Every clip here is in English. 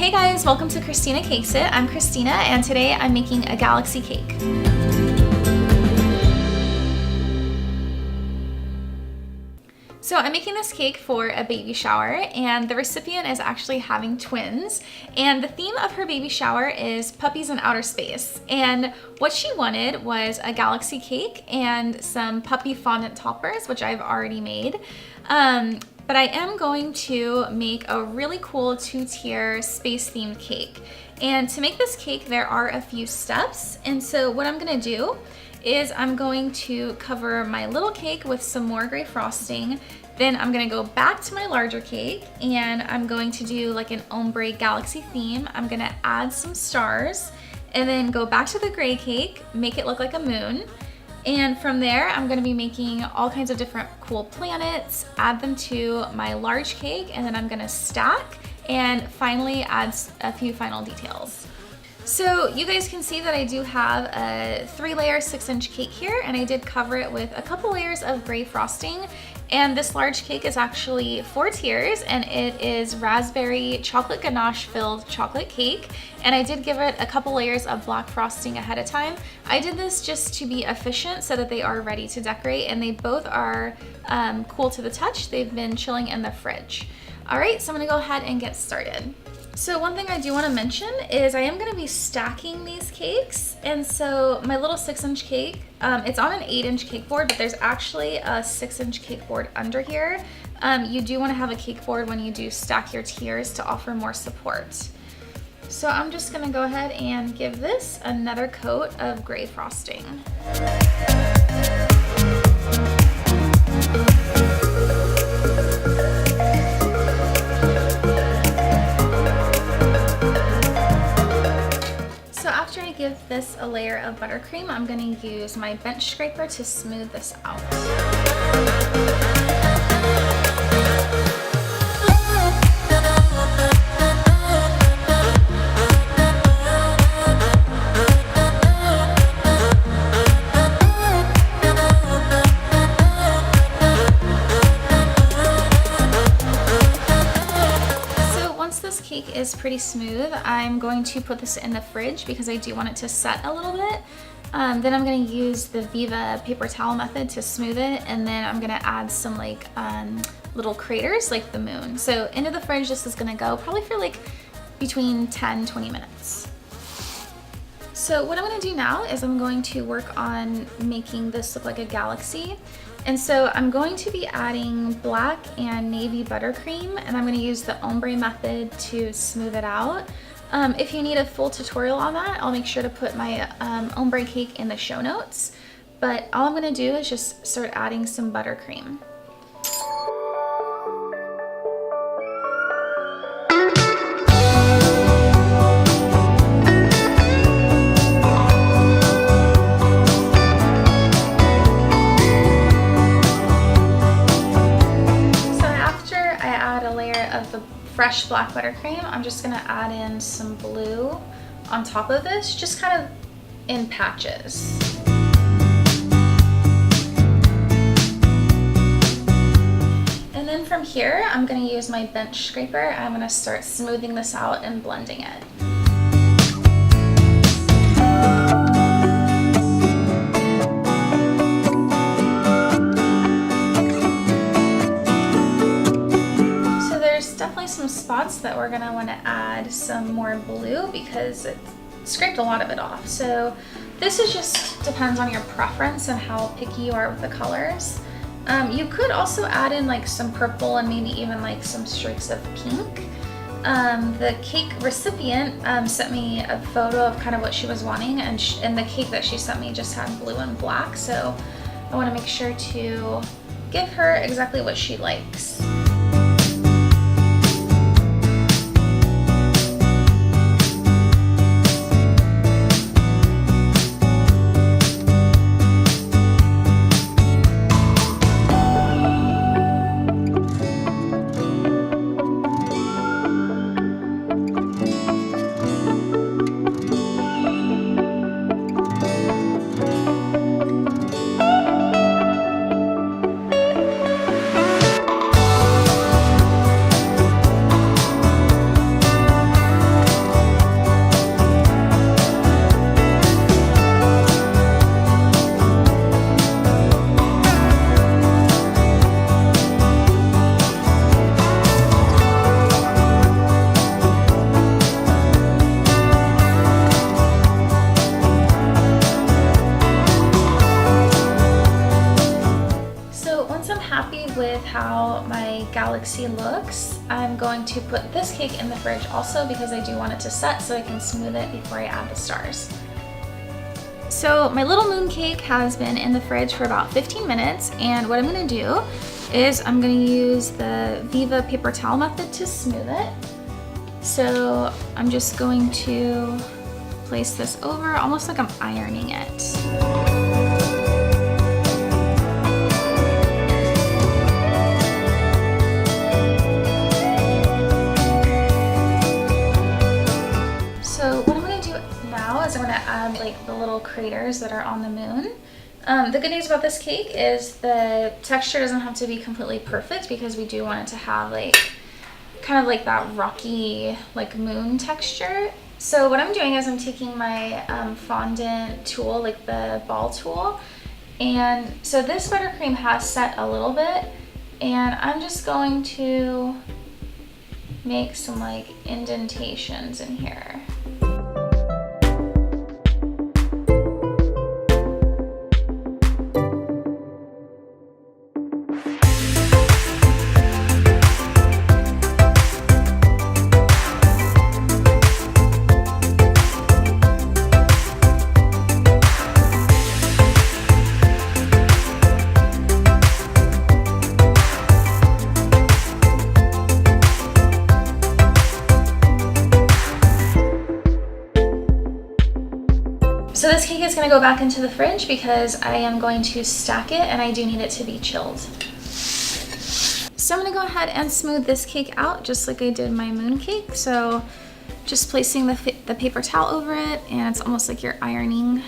Hey guys, welcome to Christina Cakes It. I'm Christina and today I'm making a galaxy cake. So I'm making this cake for a baby shower and the recipient is actually having twins, and the theme of her baby shower is puppies in outer space, and what she wanted was a galaxy cake and some puppy fondant toppers, which I've already made. But I am going to make a really cool two-tier space-themed cake. And to make this cake, there are a few steps. And so what I'm gonna do is I'm going to cover my little cake with some more gray frosting. Then I'm gonna go back to my larger cake and I'm going to do like an ombre galaxy theme. I'm gonna add some stars and then go back to the gray cake, make it look like a moon. And from there, I'm gonna be making all kinds of different cool planets, add them to my large cake, and then I'm gonna stack and finally add a few final details. So you guys can see that I do have a 3-layer 6-inch cake here, and I did cover it with a couple layers of gray frosting. And this large cake is actually 4 tiers, and it is raspberry chocolate ganache filled chocolate cake. And I did give it a couple layers of black frosting ahead of time. I did this just to be efficient so that they are ready to decorate, and they both are cool to the touch. They've been chilling in the fridge. All right, so I'm gonna go ahead and get started. So one thing I do want to mention is I am going to be stacking these cakes, and so my little 6-inch cake, it's on an 8-inch cake board, but there's actually a 6-inch cake board under here. You do want to have a cake board when you do stack your tiers to offer more support. So I'm just going to go ahead and give this another coat of gray frosting. Give this a layer of buttercream, I'm going to use my bench scraper to smooth this out. Cake is pretty smooth. I'm going to put this in the fridge because I do want it to set a little bit. Then I'm going to use the Viva paper towel method to smooth it, and then I'm going to add some like little craters like the moon. So into the fridge this is going to go probably for like between 10-20 minutes. So what I'm going to do now is I'm going to work on making this look like a galaxy. And so I'm going to be adding black and navy buttercream, and I'm going to use the ombre method to smooth it out. If you need a full tutorial on that, I'll make sure to put my ombre cake in the show notes. But all I'm going to do is just start adding some buttercream. Fresh black buttercream, I'm just going to add in some blue on top of this, just kind of in patches. And then from here, I'm going to use my bench scraper. I'm going to start smoothing this out and blending it. Definitely some spots that we're going to want to add some more blue because it scraped a lot of it off. So this is just depends on your preference and how picky you are with the colors. You could also add in like some purple and maybe even like some streaks of pink. The cake recipient sent me a photo of kind of what she was wanting, and the cake that she sent me just had blue and black, so I want to make sure to give her exactly what she likes. galaxy looks, I'm going to put this cake in the fridge also because I do want it to set so I can smooth it before I add the stars. So my little moon cake has been in the fridge for about 15 minutes, and what I'm gonna do is I'm gonna use the Viva paper towel method to smooth it. So I'm just going to place this over almost like I'm ironing it. So what I'm going to do now is I'm going to add like the little craters that are on the moon. The good news about this cake is the texture doesn't have to be completely perfect because we do want it to have like kind of like that rocky like moon texture. So what I'm doing is I'm taking my fondant tool, like the ball tool, and so this buttercream has set a little bit, and I'm just going to make some like indentations in here. So this cake is going to go back into the fridge because I am going to stack it and I do need it to be chilled. So I'm going to go ahead and smooth this cake out just like I did my moon cake. So just placing the paper towel over it, and it's almost like you're ironing.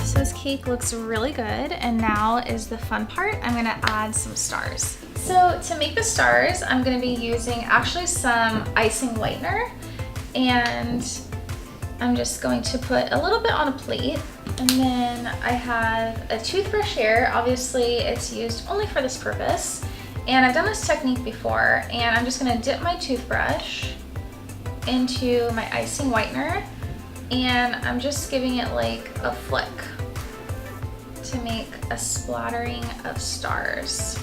So this cake looks really good, and now is the fun part. I'm going to add some stars. So to make the stars, I'm going to be using actually some icing whitener, and I'm just going to put a little bit on a plate, and then I have a toothbrush here. Obviously it's used only for this purpose, and I've done this technique before, and I'm just going to dip my toothbrush into my icing whitener, and I'm just giving it like a flick to make a splattering of stars.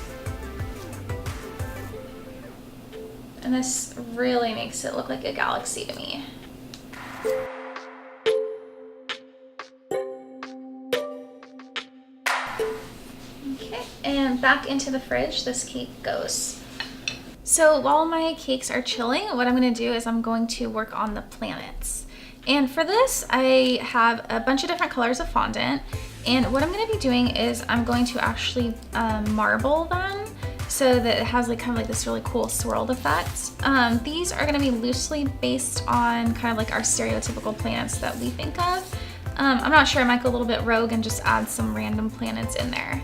And this really makes it look like a galaxy to me. Okay, and back into the fridge this cake goes. So while my cakes are chilling, what I'm going to do is I'm going to work on the planets. And for this, I have a bunch of different colors of fondant. And what I'm going to be doing is I'm going to actually marble them so that it has like kind of like this really cool swirled effect. These are going to be loosely based on kind of like our stereotypical planets that we think of. I'm not sure, I might go a little bit rogue and just add some random planets in there.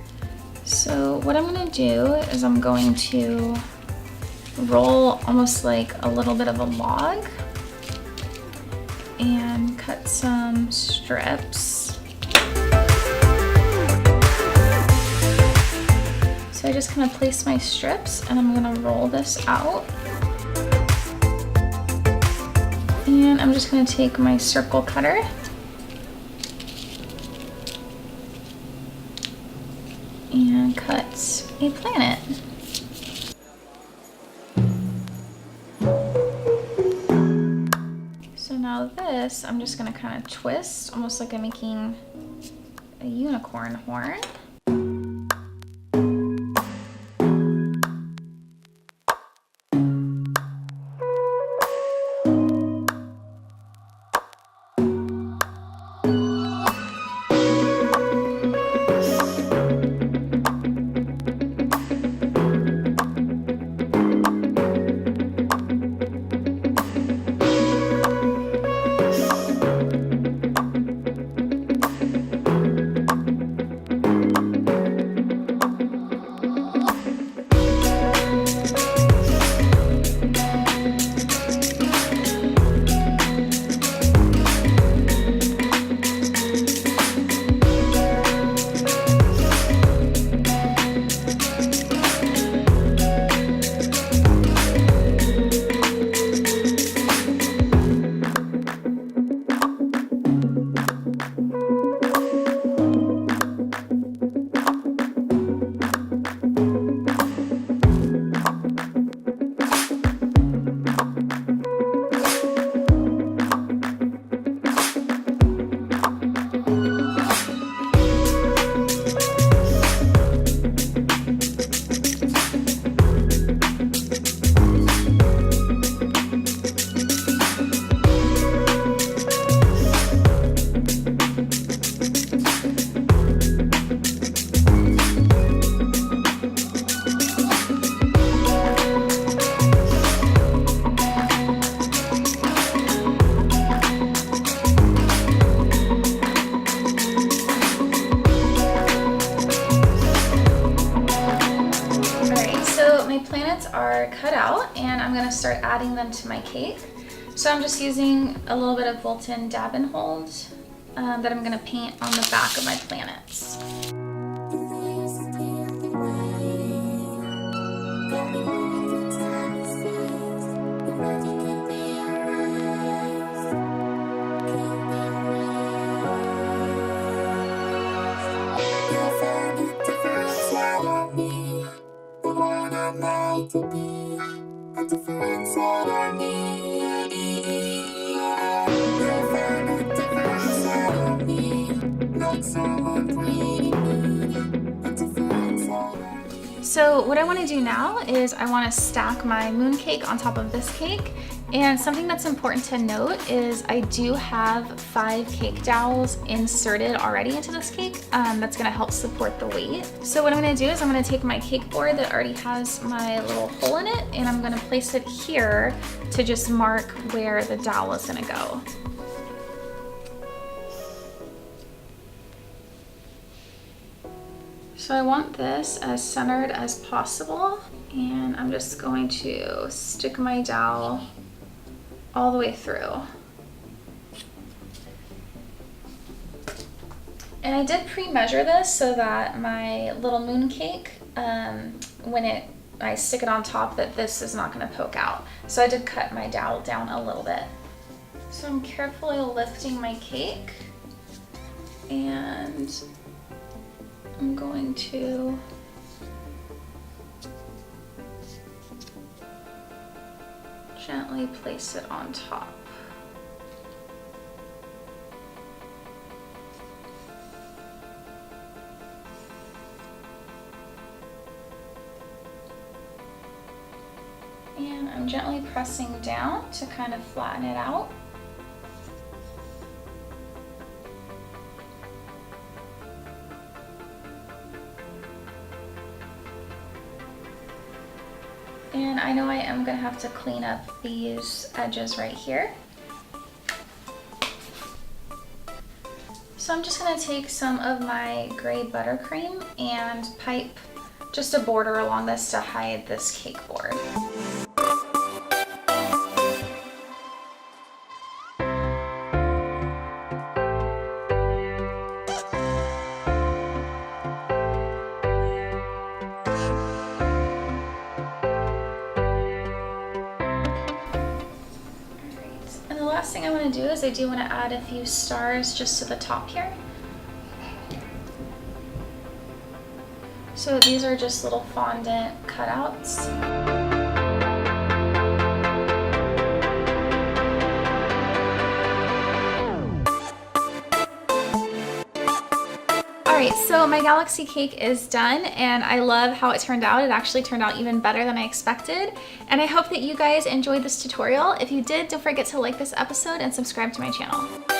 So what I'm going to do is I'm going to roll almost like a little bit of a log and cut some strips. So I just kind of place my strips and I'm going to roll this out. And I'm just going to take my circle cutter and cut a planet. So now this, I'm just going to kind of twist, almost like I'm making a unicorn horn. are cut out, and I'm gonna start adding them to my cake. So I'm just using a little bit of Wilton Dab and Hold that I'm gonna paint on the back of my planets. So what I want to do now is I want to stack my moon cake on top of this cake, and something that's important to note is I do have 5 cake dowels inserted already into this cake. That's going to help support the weight. So what I'm going to do is I'm going to take my cake board that already has my little hole in it, and I'm going to place it here to just mark where the dowel is going to go. So I want this as centered as possible, and I'm just going to stick my dowel all the way through. And I did pre-measure this so that my little moon cake, when I stick it on top, that this is not going to poke out. So I did cut my dowel down a little bit. So I'm carefully lifting my cake, and I'm going to gently place it on top. And I'm gently pressing down to kind of flatten it out. And I know I am going to have to clean up these edges right here. So I'm just going to take some of my gray buttercream and pipe just a border along this to hide this cake board. Last thing I want to do is I do want to add a few stars just to the top here. So these are just little fondant cutouts. Alright, so my galaxy cake is done, and I love how it turned out. It actually turned out even better than I expected, and I hope that you guys enjoyed this tutorial. If you did, don't forget to like this episode and subscribe to my channel.